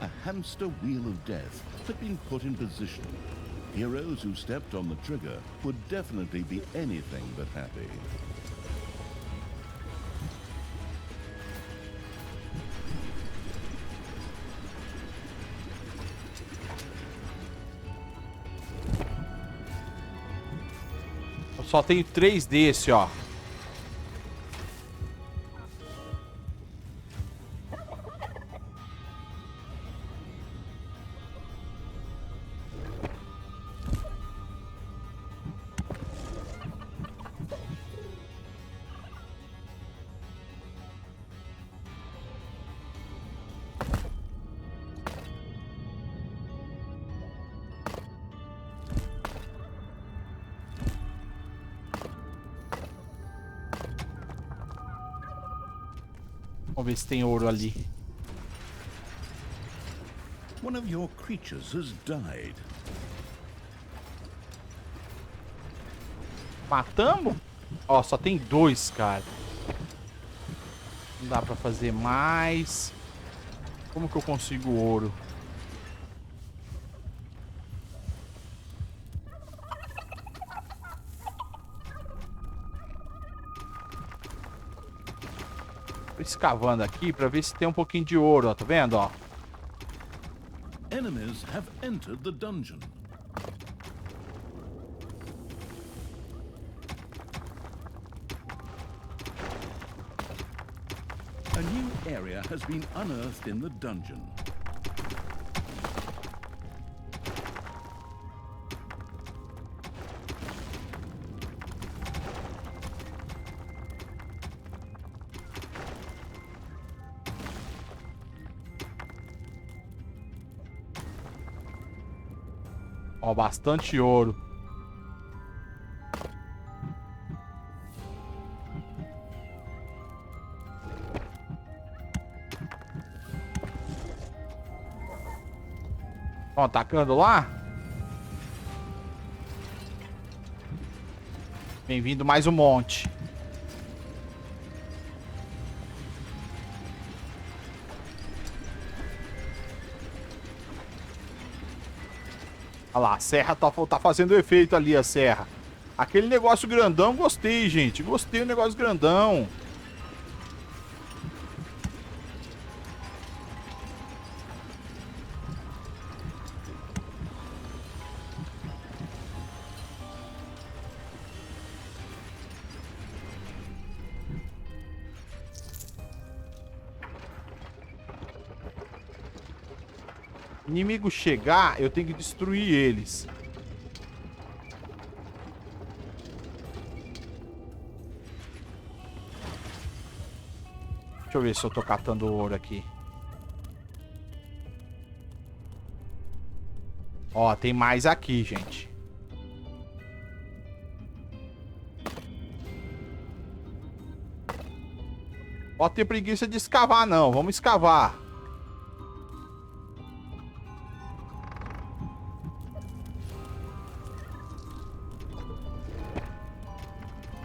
A hamster wheel of death had been put in position. Heroes who stepped on the trigger would definitely be anything but happy. Eu só tenho 3 desse, ó. Vamos ver se tem ouro ali. One of your creatures has died. Matamos? Ó, só tem 2, cara. Não dá pra fazer mais. Como que eu consigo ouro? Tô escavando aqui pra ver se tem um pouquinho de ouro, ó. Tá vendo, ó? Enemies have entered the dungeon. A new area has been unearthed in the dungeon. Ó, bastante ouro. Ó, atacando lá. Bem-vindo mais um monte. Olha lá, a serra tá fazendo efeito ali, a serra. Aquele negócio grandão, gostei, gente. Gostei do negócio grandão. Inimigo chegar, eu tenho que destruir eles. Deixa eu ver se eu tô catando ouro aqui. Ó, tem mais aqui, gente. Pode ter preguiça de escavar, não. Vamos escavar.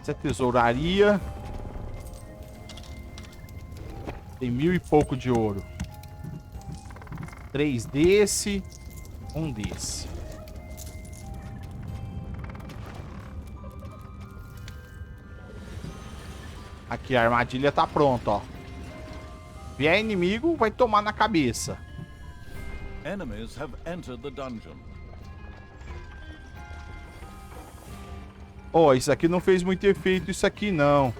Essa é tesouraria. Tem 1000 e pouco de ouro. 3 desse. 1 desse. Aqui, a armadilha tá pronta, ó. Vier inimigo, vai tomar na cabeça. Enemies have entered the dungeon. Ó, isso aqui não fez muito efeito, isso aqui não.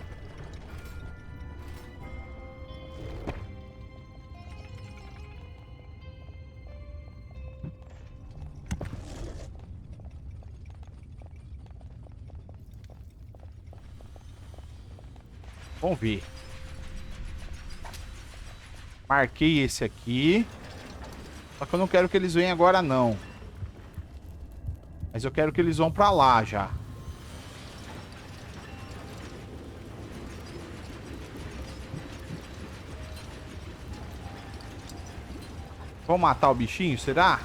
Vamos ver. Marquei esse aqui. Só que eu não quero que eles venham agora, não. Mas eu quero que eles vão pra lá já. Vamos matar o bichinho, será?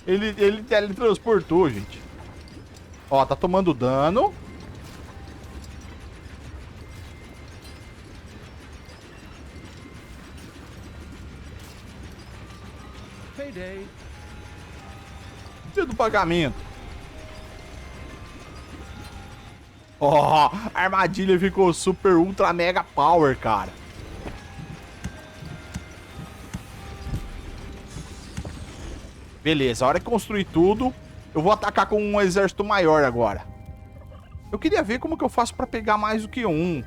Ele teletransportou, gente. Ó, tá tomando dano. Payday. Dia do pagamento. Ó, a armadilha ficou super ultra mega power, cara. Beleza, a hora que construir tudo, eu vou atacar com um exército maior agora. Eu queria ver como que eu faço pra pegar mais do que um.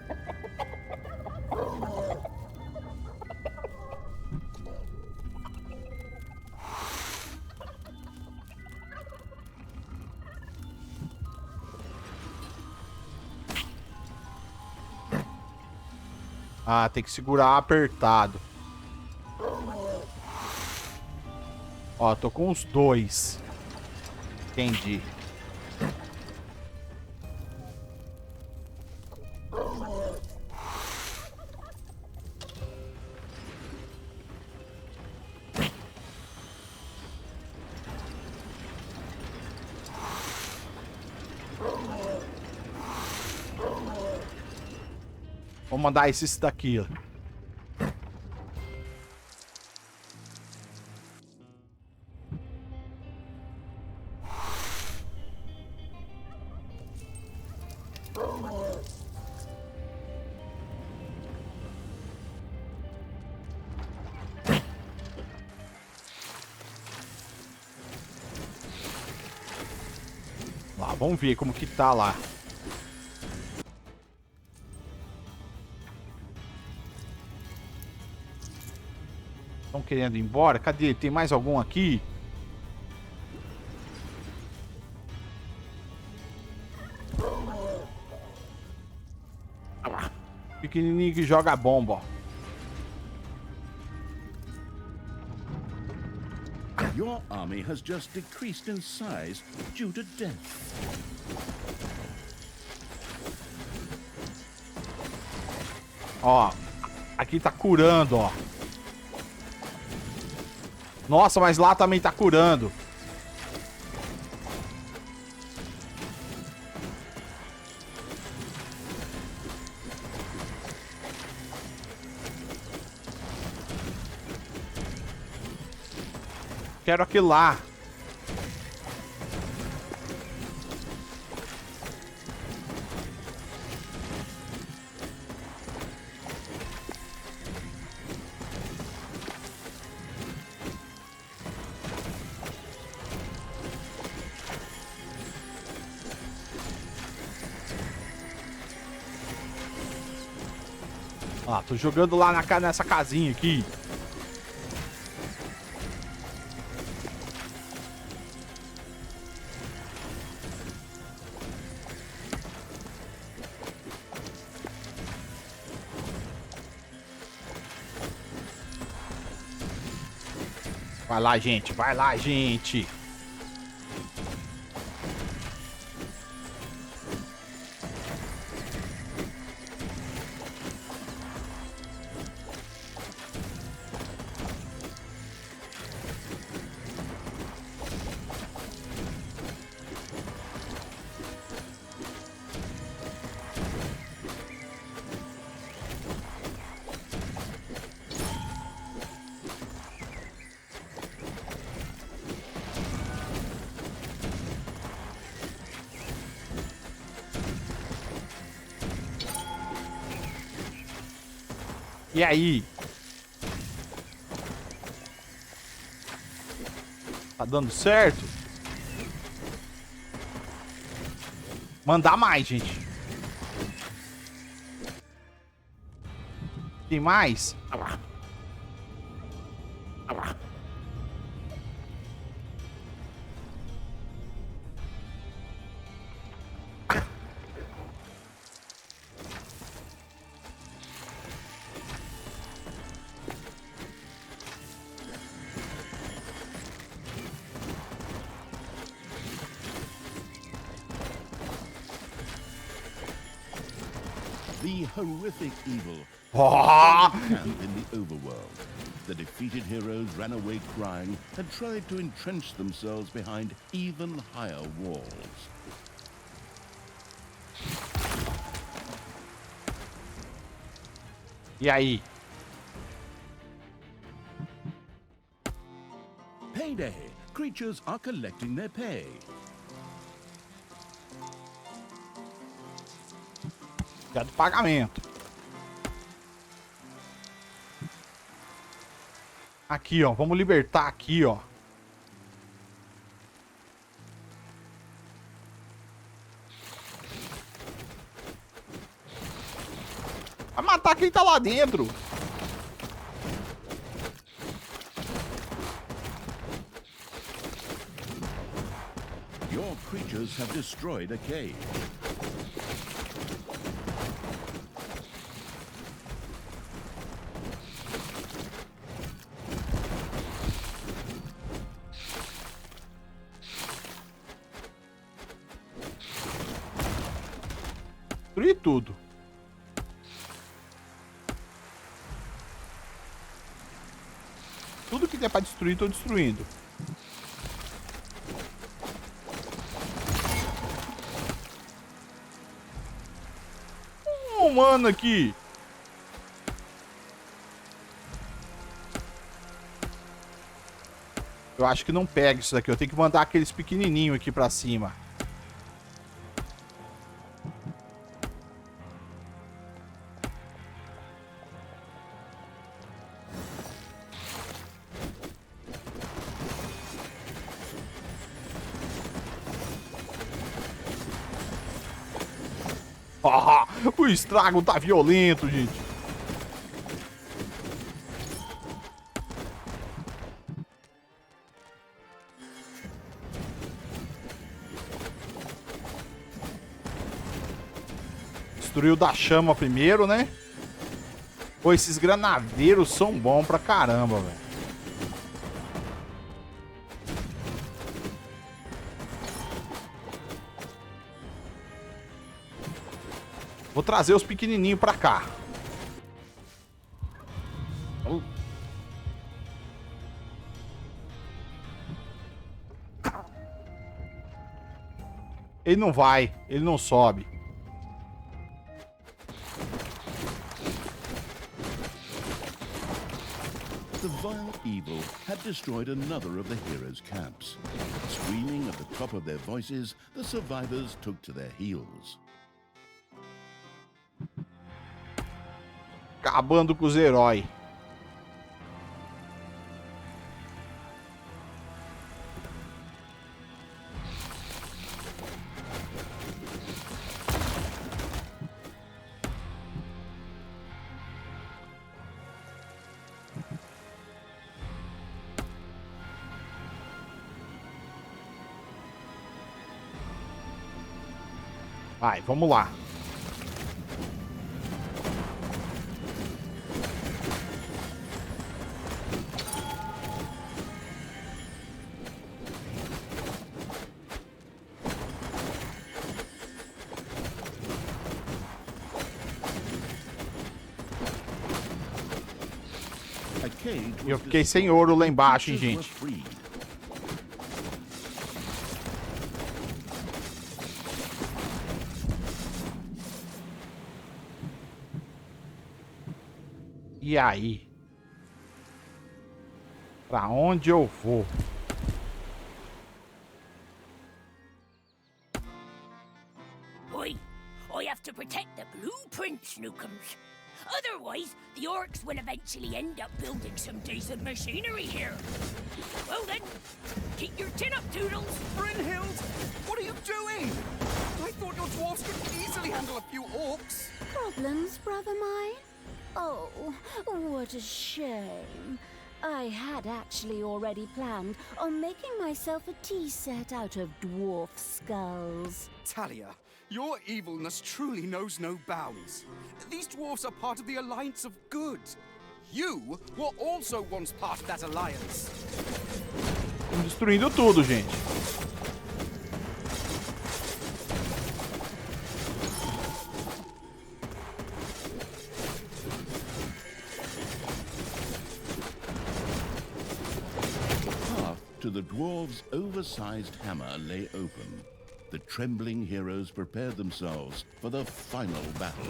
Ah, tem que segurar apertado. Ó, tô com os dois. Entendi. Vou mandar esses daqui, ó. Lá, vamos ver como que tá lá. Estão querendo ir embora? Cadê? Tem mais algum aqui? Pequenininho que joga bomba, ó. Your army has just decreased in size due to death. Ó, aqui tá curando, ó. Nossa, mas lá também tá curando. Quero aquele lá. Ó, tô jogando lá nessa casinha aqui. Vai lá, gente. Vai lá, gente. E aí? Tá dando certo? Mandar mais, gente. Tem mais? the horrific evil Oh! camp in the overworld. The defeated heroes ran away crying and tried to entrench themselves behind even higher walls. E aí? Payday. Creatures are collecting their pay. Já do pagamento. Aqui, ó. Vamos libertar aqui, ó. Vai matar quem tá lá dentro. Your creatures have destroyed a cave. Destruir tudo. Tudo que der pra destruir, tô destruindo. Um humano aqui. Eu acho que não pega isso daqui. Eu tenho que mandar aqueles pequenininhos aqui pra cima. Ah, o estrago tá violento, gente. Destruiu da chama primeiro, né? Pô, esses granadeiros são bons pra caramba, velho. Vou trazer os pequenininhos pra cá. Ele não vai, ele não sobe. The vile evil had destroyed another of the heroes' camps. Screaming at the top of their voices, the survivors took to their heels. Acabando com os heróis. Vai, vamos lá. Eu fiquei sem ouro lá embaixo, hein, gente. E aí? Pra onde eu vou? Oi, I have to protect the blueprints, Newcombs. Otherwise, the orcs will eventually end up building some decent machinery here. Well then, keep your chin up, Toodles. Brynhild, what are you doing? I thought your dwarves could easily handle a few orcs. Problems, brother mine? Oh, what a shame. I had actually already planned on making myself a tea set out of dwarf skulls. Thalya, your evilness truly knows no bounds. These dwarfs are part of the Alliance of Good. You were also once part of that alliance. Estamos destruindo tudo, gente. to the dwarves' oversized hammer lay open. The trembling heroes prepared themselves for the final battle.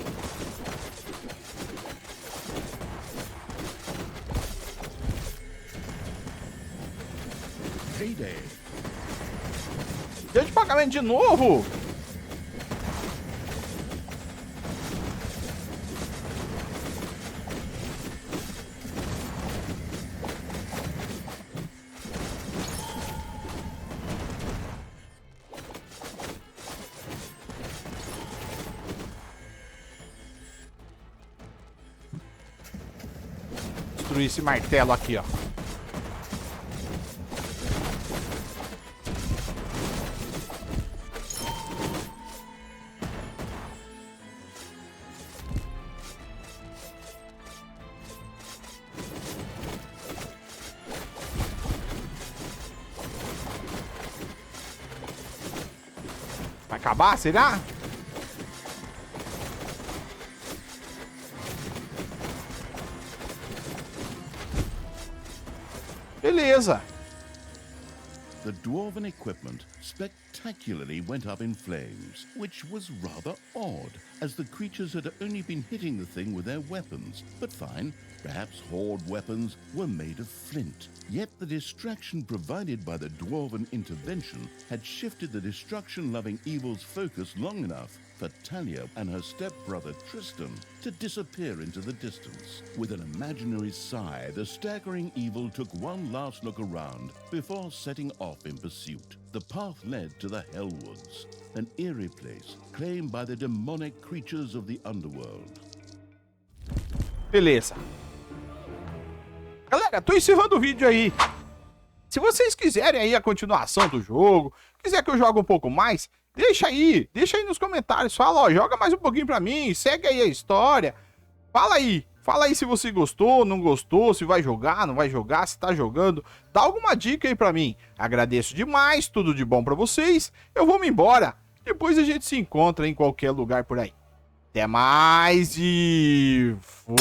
Payday. Dia de pagamento de novo. Destruir esse martelo aqui, ó. Vai acabar, será? Beleza. The dwarven equipment spectacularly went up in flames, which was rather odd, as the creatures had only been hitting the thing with their weapons. But fine, perhaps horde weapons were made of flint. Yet the distraction provided by the dwarven intervention had shifted the destruction-loving evil's focus long enough for Thalya and her stepbrother Tristan to disappear into the distance. With an imaginary sigh, the staggering evil took one last look around before setting off in pursuit. The path led to the Hellwoods, an eerie place claimed by the demonic creatures of the underworld. Beleza. Galera, tô encerrando o vídeo aí. Se vocês quiserem aí a continuação do jogo, quiser que eu jogue um pouco mais, deixa aí nos comentários, fala, ó, joga mais um pouquinho pra mim, segue aí a história, fala aí se você gostou, não gostou, se vai jogar, não vai jogar, se tá jogando, dá alguma dica aí pra mim. Agradeço demais, tudo de bom pra vocês, eu vou me embora, depois a gente se encontra em qualquer lugar por aí. Até mais e fui!